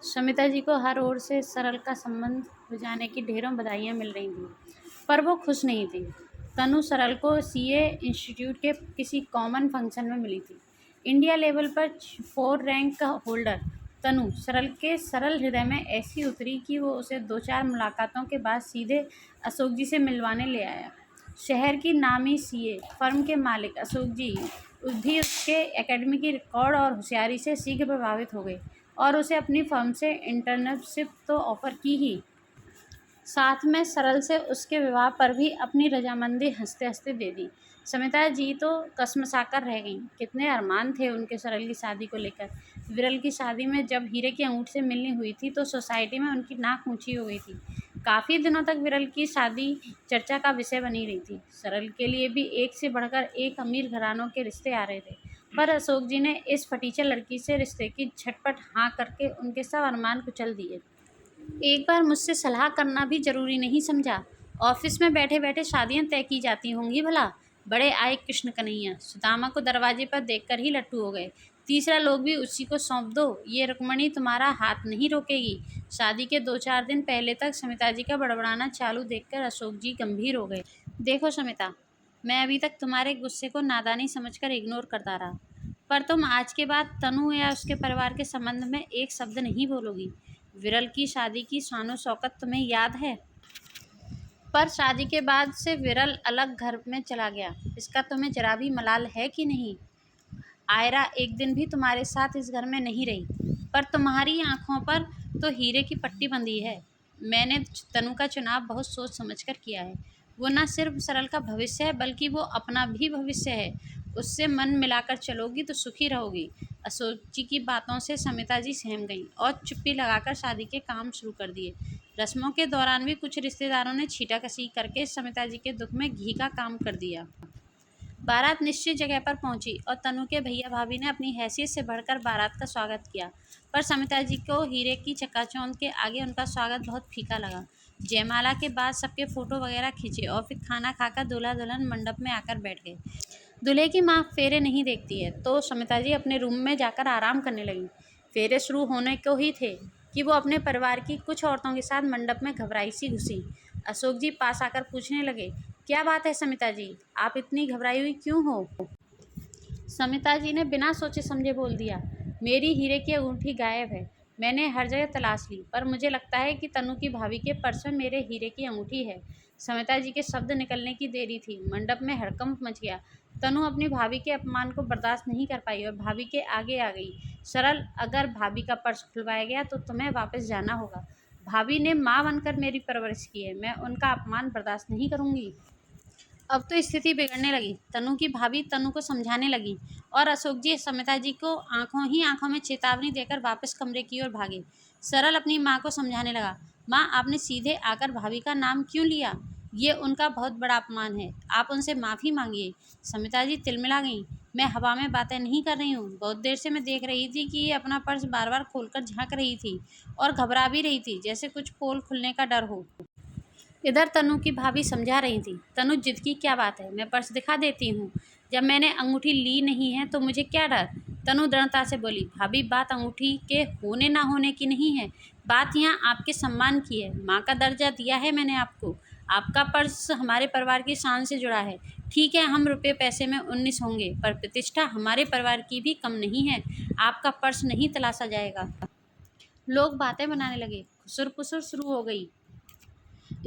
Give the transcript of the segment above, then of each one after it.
समिता जी को हर ओर से सरल का संबंध हो जाने की ढेरों बधाइयाँ मिल रही थीं, पर वो खुश नहीं थी। तनु सरल को सीए इंस्टीट्यूट के किसी कॉमन फंक्शन में मिली थी। इंडिया लेवल पर 4 रैंक का होल्डर तनु सरल के सरल हृदय में ऐसी उतरी कि वो उसे 2-4 मुलाकातों के बाद सीधे अशोक जी से मिलवाने ले आया। शहर की नामी सीए फर्म के मालिक अशोक जी भी उसके एकेडमिक रिकॉर्ड और होशियारी से शीघ्र प्रभावित हो गए और उसे अपनी फर्म से इंटर्नशिप तो ऑफ़र की ही, साथ में सरल से उसके विवाह पर भी अपनी रजामंदी हंसते-हंसते दे दी। समिता जी तो कसमसाकर रह गईं। कितने अरमान थे उनके सरल की शादी को लेकर। विरल की शादी में जब हीरे की अंगूठी से मिलनी हुई थी तो सोसाइटी में उनकी नाक ऊँची हो गई थी। काफ़ी दिनों तक विरल की शादी चर्चा का विषय बनी रही थी। सरल के लिए भी एक से बढ़कर एक अमीर घरानों के रिश्ते आ रहे थे, पर अशोक जी ने इस फटीचर लड़की से रिश्ते की झटपट हाँ करके उनके सब अरमान कुचल दिए। एक बार मुझसे सलाह करना भी ज़रूरी नहीं समझा। ऑफिस में बैठे-बैठे शादियां तय की जाती होंगी भला। बड़े आए कृष्ण कन्हैया, सुदामा को दरवाजे पर देखकर ही लट्टू हो गए। तीसरा लोग भी उसी को सौंप दो, ये रुक्मणी तुम्हारा हाथ नहीं रोकेगी। शादी के 2-4 दिन पहले तक समिता जी का बड़बड़ाना चालू देखकर अशोक जी गंभीर हो गए। देखो समिता, मैं अभी तक तुम्हारे गुस्से को नादानी समझकर इग्नोर करता रहा, पर तुम आज के बाद तनु या उसके परिवार के संबंध में एक शब्द नहीं बोलोगी। विरल की शादी की शानो शौकत तुम्हें याद है, पर शादी के बाद से विरल अलग घर में चला गया, इसका तुम्हें जरा भी मलाल है कि नहीं। आयरा एक दिन भी तुम्हारे साथ इस घर में नहीं रही, पर तुम्हारी आंखों पर तो हीरे की पट्टी बंधी है। मैंने तनु का चुनाव बहुत सोच समझकर किया है। वो न सिर्फ सरल का भविष्य है, बल्कि वो अपना भी भविष्य है। उससे मन मिलाकर चलोगी तो सुखी रहोगी। अशोक जी की बातों से समिता जी सहम गईं और चुप्पी लगाकर शादी के काम शुरू कर दिए। रस्मों के दौरान भी कुछ रिश्तेदारों ने छींटाकशी करके समिता जी के दुख में घी का काम कर दिया। बारात निश्चित जगह पर पहुंची और तनु के भैया भाभी ने अपनी हैसियत से बढ़कर बारात का स्वागत किया, पर समिता जी को हीरे की चकाचौंध के आगे उनका स्वागत बहुत फीका लगा। जयमाला के बाद सबके फ़ोटो वगैरह खींचे और फिर खाना खाकर दूल्हा दुल्हन मंडप में आकर बैठ गए। दूल्हे की माँ फेरे नहीं देखती है, तो समिता जी अपने रूम में जाकर आराम करने लगीं। फेरे शुरू होने को ही थे कि वो अपने परिवार की कुछ औरतों के साथ मंडप में घबराई सी घुसी। अशोक जी पास आकर पूछने लगे, क्या बात है समिता जी, आप इतनी घबराई हुई क्यों हो। समिता जी ने बिना सोचे समझे बोल दिया, मेरी हीरे की अंगूठी गायब है। मैंने हर जगह तलाश ली, पर मुझे लगता है कि तनु की भाभी के पर्स में मेरे हीरे की अंगूठी है। समिता जी के शब्द निकलने की देरी थी। मंडप में हड़कंप मच गया। तनु अपनी भाभी के अपमान को बर्दाश्त नहीं कर पाई और भाभी के आगे आ गई। सरल, अगर भाभी का पर्स खुलवाया गया तो तुम्हें वापस जाना होगा। भाभी ने माँ बनकर मेरी परवरिश की है, मैं उनका अपमान बर्दाश्त नहीं करूँगी। अब तो स्थिति बिगड़ने लगी। तनु की भाभी तनु को समझाने लगी और अशोक जी समिता जी को आंखों में चेतावनी देकर वापस कमरे की ओर भागे। सरल अपनी माँ को समझाने लगा, माँ आपने सीधे आकर भाभी का नाम क्यों लिया, ये उनका बहुत बड़ा अपमान है, आप उनसे माफ़ी मांगिए। समिता जी तिलमिला गईं, मैं हवा में बातें नहीं कर रही हूँ। बहुत देर से मैं देख रही थी कि ये अपना पर्स बार बार खोलकर झाँक रही थी और घबरा भी रही थी, जैसे कुछ पोल खुलने का डर हो। इधर तनु की भाभी समझा रही थी, तनु जिद की क्या बात है, मैं पर्स दिखा देती हूँ। जब मैंने अंगूठी ली नहीं है तो मुझे क्या डर। तनु दृढ़ता से बोली, भाभी बात अंगूठी के होने ना होने की नहीं है, बात यहाँ आपके सम्मान की है। माँ का दर्जा दिया है मैंने आपको, आपका पर्स हमारे परिवार की शान से जुड़ा है। ठीक है, हम रुपये पैसे में 19 होंगे, पर प्रतिष्ठा हमारे परिवार की भी कम नहीं है। आपका पर्स नहीं तलाशा जाएगा। लोग बातें बनाने लगे, खुसुर पुसुर शुरू हो गई।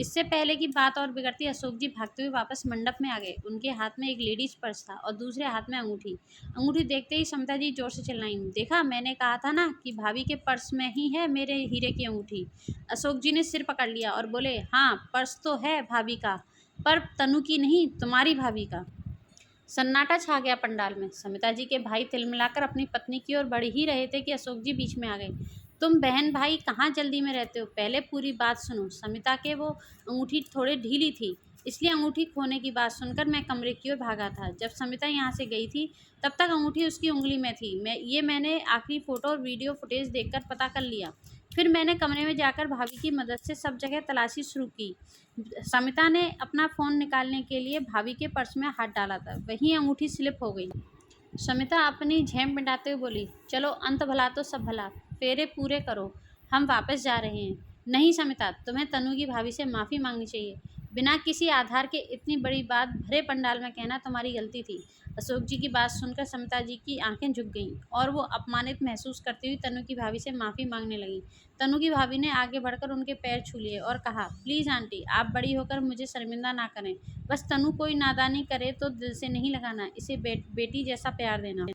इससे पहले कि बात और बिगड़ती, अशोक जी भागते हुए वापस मंडप में आ गए। उनके हाथ में एक लेडीज पर्स था और दूसरे हाथ में अंगूठी। अंगूठी देखते ही समिता जी जोर से चिल्लाईं, देखा, मैंने कहा था ना कि भाभी के पर्स में ही है मेरे हीरे की अंगूठी। अशोक जी ने सिर पकड़ लिया और बोले, हाँ पर्स तो है भाभी का, पर तनु की नहीं, तुम्हारी भाभी का। सन्नाटा छा गया पंडाल में। समिता जी के भाई तिलमिलाकर अपनी पत्नी की ओर बढ़ ही रहे थे कि अशोक जी बीच में आ गए। तुम बहन भाई कहाँ जल्दी में रहते हो, पहले पूरी बात सुनो। समिता के वो अंगूठी थोड़ी ढीली थी, इसलिए अंगूठी खोने की बात सुनकर मैं कमरे की ओर भागा था। जब समिता यहाँ से गई थी तब तक अंगूठी उसकी उंगली में थी। मैंने आखिरी फ़ोटो और वीडियो फुटेज देखकर पता कर लिया। फिर मैंने कमरे में जाकर भाभी की मदद से सब जगह तलाशी शुरू की। समिता ने अपना फ़ोन निकालने के लिए भाभी के पर्स में हाथ डाला था, वहीं अंगूठी स्लिप हो गई। समिता अपनी झेंप मिटाते हुए बोली, चलो अंत भला तो सब भला, फेरे पूरे करो। हम वापस जा रहे हैं। नहीं समिता, तुम्हें तनु की भाभी से माफ़ी मांगनी चाहिए। बिना किसी आधार के इतनी बड़ी बात भरे पंडाल में कहना तुम्हारी गलती थी। अशोक जी की बात सुनकर समिता जी की आंखें झुक गईं और वो अपमानित महसूस करती हुई तनु की भाभी से माफ़ी मांगने लगीं। तनु की भाभी ने आगे बढ़कर उनके पैर छू लिए और कहा, प्लीज़ आंटी, आप बड़ी होकर मुझे शर्मिंदा ना करें। बस तनु कोई नादानी करे तो दिल से नहीं लगाना, इसे बेटी जैसा प्यार देना।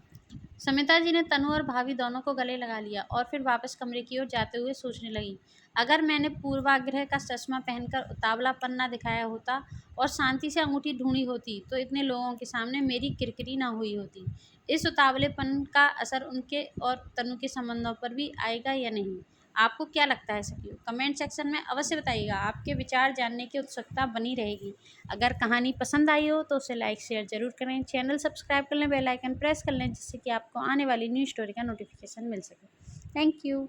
समिता जी ने तनु और भाभी दोनों को गले लगा लिया और फिर वापस कमरे की ओर जाते हुए सोचने लगी, अगर मैंने पूर्वाग्रह का चश्मा पहनकर उतावलापन ना दिखाया होता और शांति से अंगूठी ढूंढी होती तो इतने लोगों के सामने मेरी किरकिरी ना हुई होती। इस उतावलेपन का असर उनके और तनु के संबंधों पर भी आएगा या नहीं? आपको क्या लगता है सखियों? कमेंट सेक्शन में अवश्य बताइएगा। आपके विचार जानने की उत्सुकता बनी रहेगी। अगर कहानी पसंद आई हो तो उसे लाइक शेयर ज़रूर करें। चैनल सब्सक्राइब कर लें, बेल आइकन प्रेस कर लें, जिससे कि आपको आने वाली न्यू स्टोरी का नोटिफिकेशन मिल सके। Thank you.